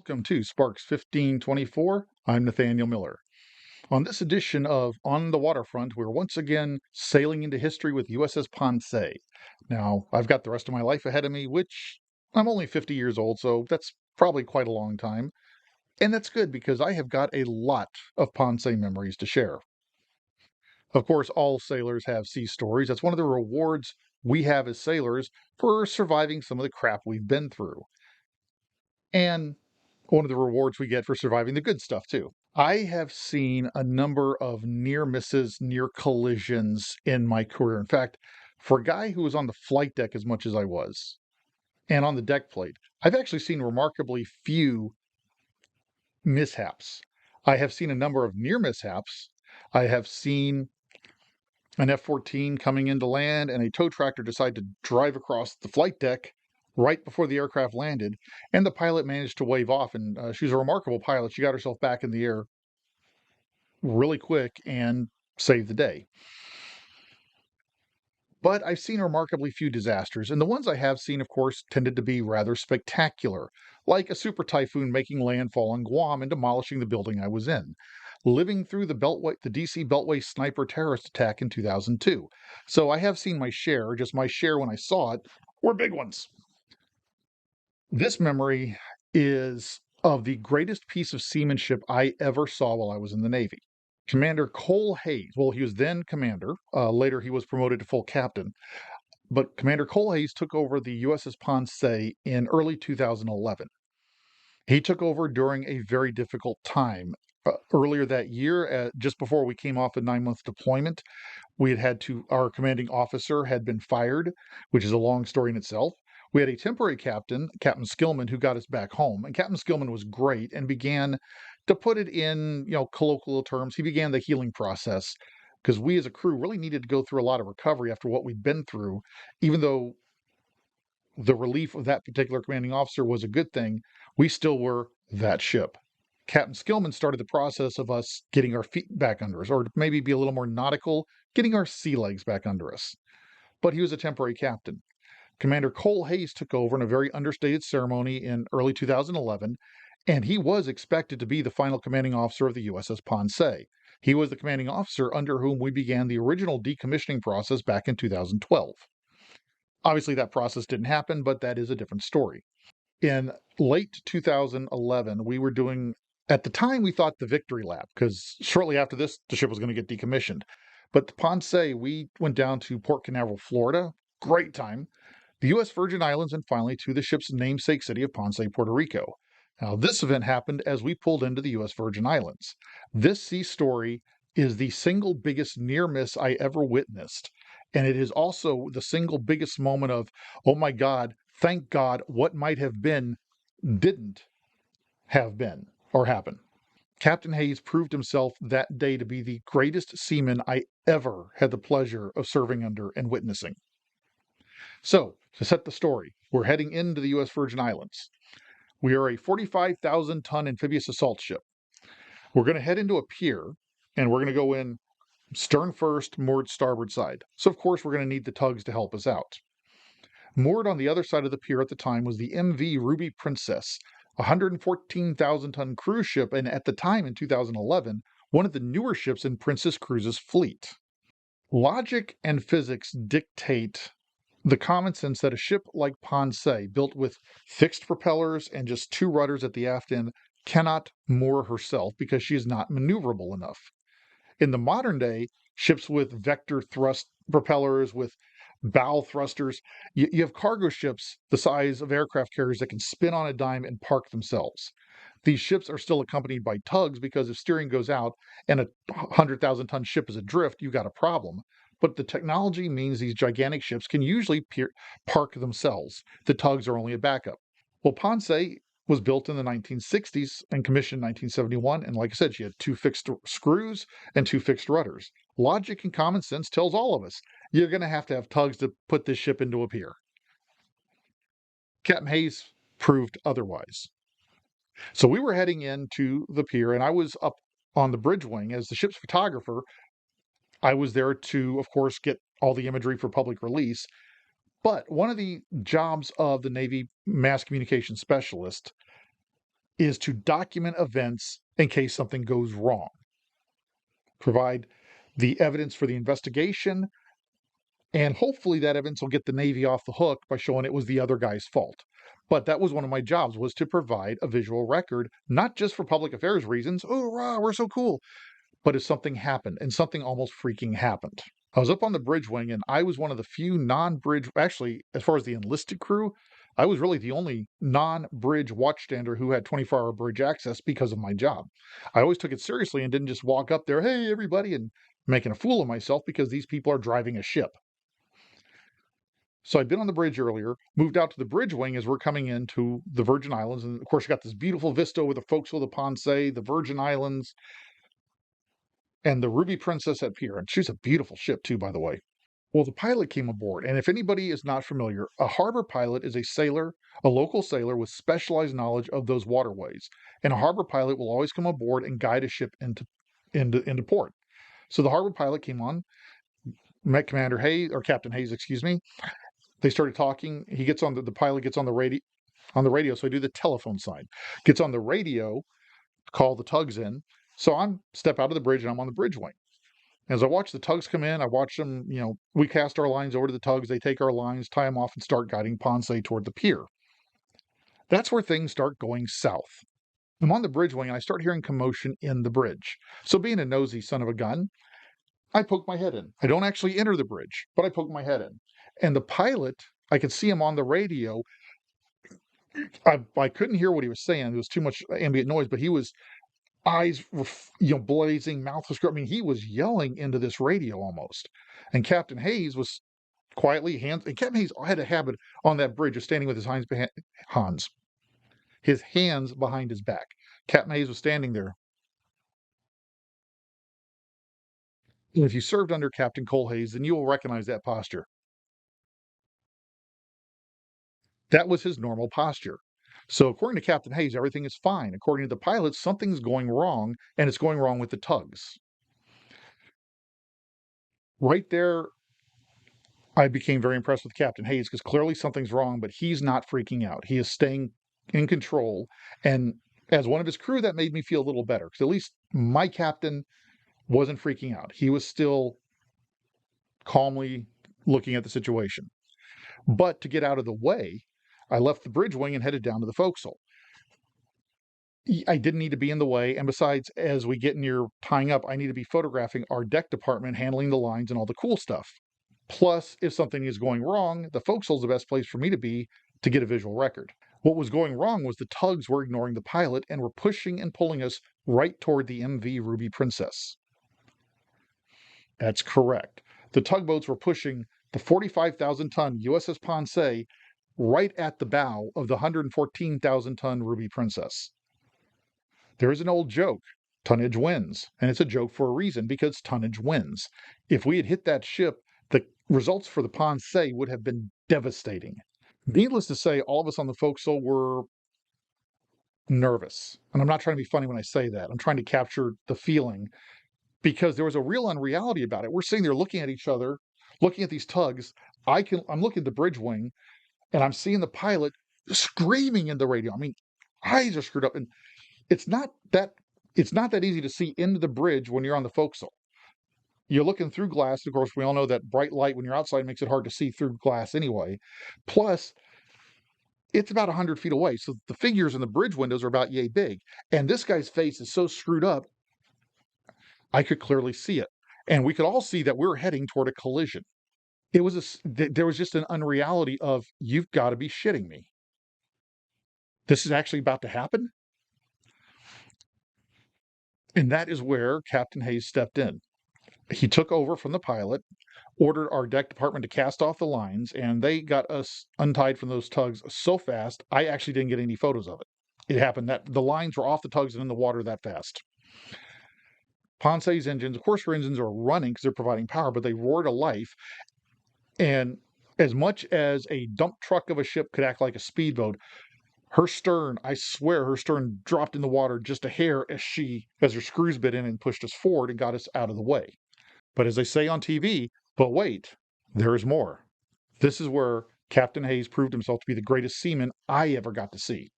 welcome to Sparks 1524. I'm Nathaniel Miller. On this edition of On the Waterfront, we're once again sailing into history with USS Ponce. Now, I've got the rest of my life ahead of me, which I'm only 50 years old, so that's probably quite a long time. And that's good because I have got a lot of Ponce memories to share. Of course, all sailors have sea stories. That's one of the rewards we have as sailors for surviving some of the crap we've been through. And one of the rewards we get for surviving the good stuff, too. I have seen a number of near misses, near collisions in my career. In fact, for a guy who was on the flight deck as much as I was, and on the deck plate, I've actually seen remarkably few mishaps. I have seen a number of near mishaps. I have seen an F-14 coming into land and a tow tractor decide to drive across the flight deck right before the aircraft landed, and the pilot managed to wave off. And she was a remarkable pilot. She got herself back in the air really quick and saved the day. But I've seen remarkably few disasters, and the ones I have seen, of course, tended to be rather spectacular, like a super typhoon making landfall on Guam and demolishing the building I was in, living through the DC Beltway sniper terrorist attack in 2002. So I have seen my share, just my share when I saw it, were big ones. This memory is of the greatest piece of seamanship I ever saw while I was in the Navy. Commander Cole Hayes, well, he was then commander. Later, he was promoted to full captain. But Commander Cole Hayes took over the USS Ponce in early 2011. He took over during a very difficult time. Earlier that year, just before we came off a 9-month deployment, our commanding officer had been fired, which is a long story in itself. We had a temporary captain, Captain Skillman, who got us back home. And Captain Skillman was great and began, to put it in, colloquial terms, he began the healing process because we as a crew really needed to go through a lot of recovery after what we'd been through. Even though the relief of that particular commanding officer was a good thing, we still were that ship. Captain Skillman started the process of us getting our feet back under us, or to maybe be a little more nautical, getting our sea legs back under us. But he was a temporary captain. Commander Cole Hayes took over in a very understated ceremony in early 2011, and he was expected to be the final commanding officer of the USS Ponce. He was the commanding officer under whom we began the original decommissioning process back in 2012. Obviously, that process didn't happen, but that is a different story. In late 2011, we were doing, at the time, we thought the victory lap, because shortly after this, the ship was going to get decommissioned. But the Ponce, we went down to Port Canaveral, Florida. Great time. The U.S. Virgin Islands, and finally to the ship's namesake city of Ponce, Puerto Rico. Now, this event happened as we pulled into the U.S. Virgin Islands. This sea story is the single biggest near miss I ever witnessed. And it is also the single biggest moment of, oh my God, thank God, what might have been didn't have been or happen. Captain Hayes proved himself that day to be the greatest seaman I ever had the pleasure of serving under and witnessing. So, to set the story, we're heading into the U.S. Virgin Islands. We are a 45,000-ton amphibious assault ship. We're going to head into a pier, and we're going to go in stern first, moored starboard side. So, of course, we're going to need the tugs to help us out. Moored on the other side of the pier at the time was the MV Ruby Princess, a 114,000-ton cruise ship, and at the time in 2011, one of the newer ships in Princess Cruises' fleet. Logic and physics dictate the common sense that a ship like Ponce, built with fixed propellers and just 2 rudders at the aft end, cannot moor herself because she is not maneuverable enough. In the modern day, ships with vector thrust propellers, with bow thrusters, you have cargo ships the size of aircraft carriers that can spin on a dime and park themselves. These ships are still accompanied by tugs because if steering goes out and a 100,000-ton ship is adrift, you've got a problem. But the technology means these gigantic ships can usually park themselves. The tugs are only a backup. Well, Ponce was built in the 1960s and commissioned in 1971. And like I said, she had 2 fixed screws and 2 fixed rudders. Logic and common sense tells all of us, you're going to have tugs to put this ship into a pier. Captain Hayes proved otherwise. So we were heading into the pier, and I was up on the bridge wing as the ship's photographer. I was there to, of course, get all the imagery for public release. But one of the jobs of the Navy mass communication specialist is to document events in case something goes wrong, provide the evidence for the investigation, and hopefully that evidence will get the Navy off the hook by showing it was the other guy's fault. But that was one of my jobs, was to provide a visual record, not just for public affairs reasons, oh, rah, we're so cool, but if something happened, and something almost freaking happened. I was up on the bridge wing, and I was one of the few non-bridge, actually, as far as the enlisted crew, I was really the only non-bridge watchstander who had 24-hour bridge access because of my job. I always took it seriously and didn't just walk up there, hey, everybody, and making a fool of myself because these people are driving a ship. So I'd been on the bridge earlier, moved out to the bridge wing as we're coming into the Virgin Islands. And of course, you got this beautiful vista with the forecastle of the Ponce, the Virgin Islands, and the Ruby Princess at pier. And she's a beautiful ship, too, by the way. Well, the pilot came aboard. And if anybody is not familiar, a harbor pilot is a sailor, a local sailor with specialized knowledge of those waterways. And a harbor pilot will always come aboard and guide a ship into port. So the harbor pilot came on, met Commander Hayes, or Captain Hayes, excuse me. They started talking. He gets on the pilot gets on the radio. So I do the telephone sign. Gets on the radio, call the tugs in. So I'm step out of the bridge and I'm on the bridge wing. As I watch the tugs come in, I watch them, we cast our lines over to the tugs. They take our lines, tie them off, and start guiding Ponce toward the pier. That's where things start going south. I'm on the bridge wing and I start hearing commotion in the bridge. So being a nosy son of a gun, I poke my head in. I don't actually enter the bridge, but I poke my head in. And the pilot, I could see him on the radio. I couldn't hear what he was saying. There was too much ambient noise, but he was eyes were blazing, mouth was I mean, he was yelling into this radio almost. And Captain Hayes was quietly hands. And Captain Hayes had a habit on that bridge of standing with his hands behind his back. Captain Hayes was standing there. And if you served under Captain Cole Hayes, then you will recognize that posture. That was his normal posture. So, according to Captain Hayes, everything is fine. According to the pilots, something's going wrong, and it's going wrong with the tugs. Right there, I became very impressed with Captain Hayes because clearly something's wrong, but he's not freaking out. He is staying in control. And as one of his crew, that made me feel a little better because at least my captain wasn't freaking out. He was still calmly looking at the situation. But to get out of the way, I left the bridge wing and headed down to the forecastle. I didn't need to be in the way. And besides, as we get near tying up, I need to be photographing our deck department, handling the lines and all the cool stuff. Plus, if something is going wrong, the forecastle is the best place for me to be to get a visual record. What was going wrong was the tugs were ignoring the pilot and were pushing and pulling us right toward the MV Ruby Princess. That's correct. The tugboats were pushing the 45,000-ton USS Ponce right at the bow of the 114,000-ton Ruby Princess. There's an old joke, tonnage wins, and it's a joke for a reason because tonnage wins. If we had hit that ship, the results for the Ponce would have been devastating. Needless to say, all of us on the forecastle were nervous. And I'm not trying to be funny when I say that. I'm trying to capture the feeling because there was a real unreality about it. We're sitting there looking at each other, looking at these tugs. I'm looking at the bridge wing and I'm seeing the pilot screaming in the radio. I mean, eyes are screwed up. And it's not that easy to see into the bridge when you're on the forecastle. You're looking through glass. Of course, we all know that bright light when you're outside makes it hard to see through glass anyway. Plus, it's about 100 feet away. So the figures in the bridge windows are about yay big. And this guy's face is so screwed up, I could clearly see it. And we could all see that we were heading toward a collision. There was just an unreality of, you've got to be shitting me. This is actually about to happen? And that is where Captain Hayes stepped in. He took over from the pilot, ordered our deck department to cast off the lines, and they got us untied from those tugs so fast, I actually didn't get any photos of it. It happened that the lines were off the tugs and in the water that fast. Ponce's engines, of course, her engines are running because they're providing power, but they roar to life. And as much as a dump truck of a ship could act like a speedboat, her stern, I swear, her stern dropped in the water just a hair as her screws bit in and pushed us forward and got us out of the way. But as they say on TV, but wait, there is more. This is where Captain Hayes proved himself to be the greatest seaman I ever got to see.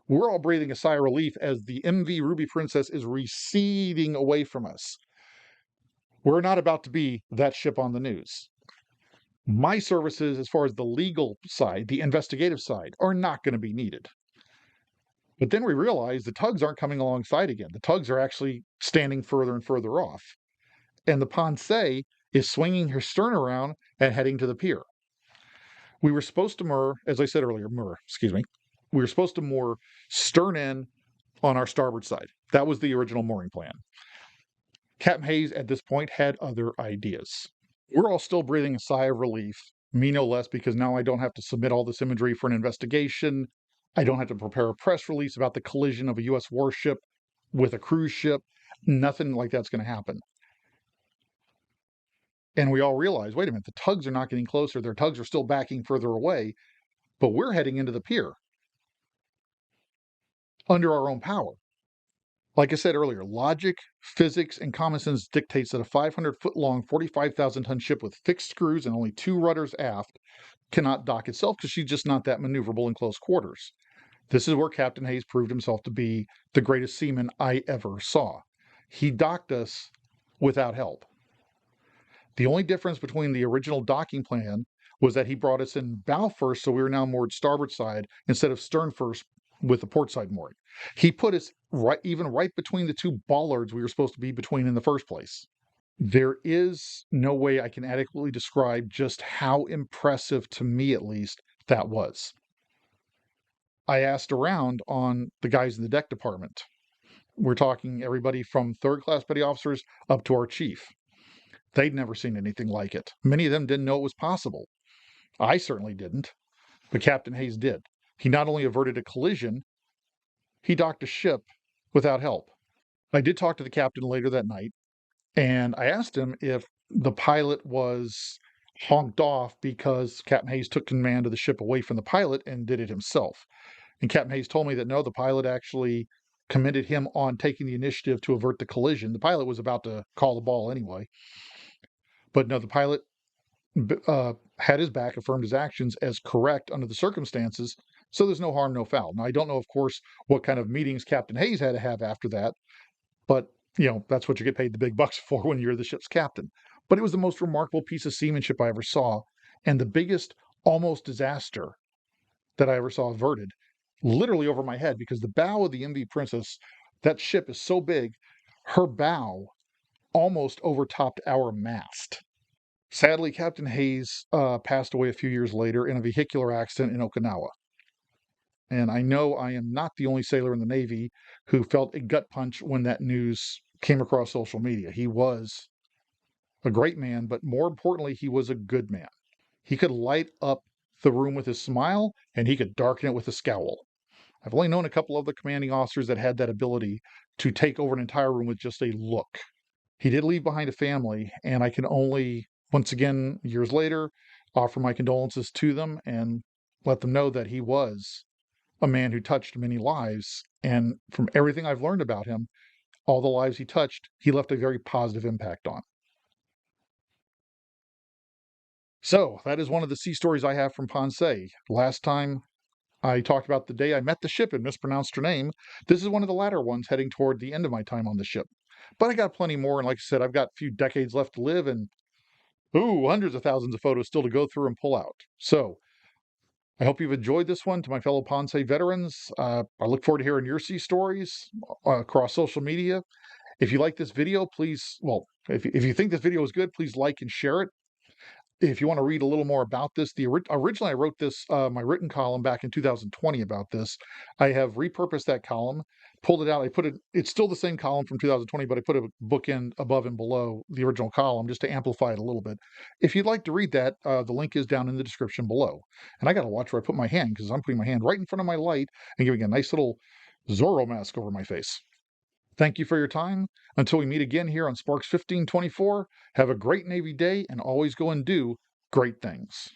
We're all breathing a sigh of relief as the MV Ruby Princess is receding away from us. We're not about to be that ship on the news. My services, as far as the legal side, the investigative side, are not going to be needed. But then we realize the tugs aren't coming alongside again. The tugs are actually standing further and further off. And the Ponce is swinging her stern around and heading to the pier. We were supposed to as I said earlier, excuse me. We were supposed to moor stern in on our starboard side. That was the original mooring plan. Captain Hayes at this point had other ideas. We're all still breathing a sigh of relief, me no less, because now I don't have to submit all this imagery for an investigation. I don't have to prepare a press release about the collision of a U.S. warship with a cruise ship. Nothing like that's going to happen. And we all realize, wait a minute, the tugs are not getting closer. Their tugs are still backing further away, but we're heading into the pier under our own power. Like I said earlier, logic, physics, and common sense dictates that a 500-foot-long, 45,000-ton ship with fixed screws and only 2 rudders aft cannot dock itself because she's just not that maneuverable in close quarters. This is where Captain Hayes proved himself to be the greatest seaman I ever saw. He docked us without help. The only difference between the original docking plan was that he brought us in bow first, so we were now moored starboard side instead of stern first with the port side mooring. He put us right between the 2 bollards we were supposed to be between in the first place. There is no way I can adequately describe just how impressive, to me at least, that was. I asked around on the guys in the deck department. We're talking everybody from third-class petty officers up to our chief. They'd never seen anything like it. Many of them didn't know it was possible. I certainly didn't, but Captain Hayes did. He not only averted a collision, he docked a ship without help. I did talk to the captain later that night, and I asked him if the pilot was honked off because Captain Hayes took command of the ship away from the pilot and did it himself. And Captain Hayes told me that no, the pilot actually commended him on taking the initiative to avert the collision. The pilot was about to call the ball anyway. But no, the pilot had his back, affirmed his actions as correct under the circumstances, so there's no harm, no foul. Now, I don't know, of course, what kind of meetings Captain Hayes had to have after that, but, that's what you get paid the big bucks for when you're the ship's captain. But it was the most remarkable piece of seamanship I ever saw, and the biggest almost disaster that I ever saw averted, literally over my head, because the bow of the MV Princess, that ship is so big, her bow almost overtopped our mast. Sadly, Captain Hayes passed away a few years later in a vehicular accident in Okinawa. And I know I am not the only sailor in the Navy who felt a gut punch when that news came across social media. He was a great man, but more importantly, he was a good man. He could light up the room with his smile, and he could darken it with a scowl. I've only known a couple of the commanding officers that had that ability to take over an entire room with just a look. He did leave behind a family, and I can only, once again, years later, offer my condolences to them and let them know that he was a man who touched many lives. And from everything I've learned about him, all the lives he touched, he left a very positive impact on. So that is one of the sea stories I have from Ponce. Last time I talked about the day I met the ship and mispronounced her name. This is one of the latter ones heading toward the end of my time on the ship. But I got plenty more, and like I said, I've got a few decades left to live, and hundreds of thousands of photos still to go through and pull out. So I hope you've enjoyed this one. To my fellow Ponce veterans, I look forward to hearing your sea stories across social media. If you like this video, please, well, if you think this video is good, please like and share it. If you want to read a little more about this, originally I wrote this, my written column back in 2020 about this. I have repurposed that column, pulled it out. It's still the same column from 2020, but I put a bookend above and below the original column just to amplify it a little bit. If you'd like to read that, the link is down in the description below. And I got to watch where I put my hand because I'm putting my hand right in front of my light and giving a nice little Zorro mask over my face. Thank you for your time. Until we meet again here on Sparks 1524, have a great Navy day and always go and do great things.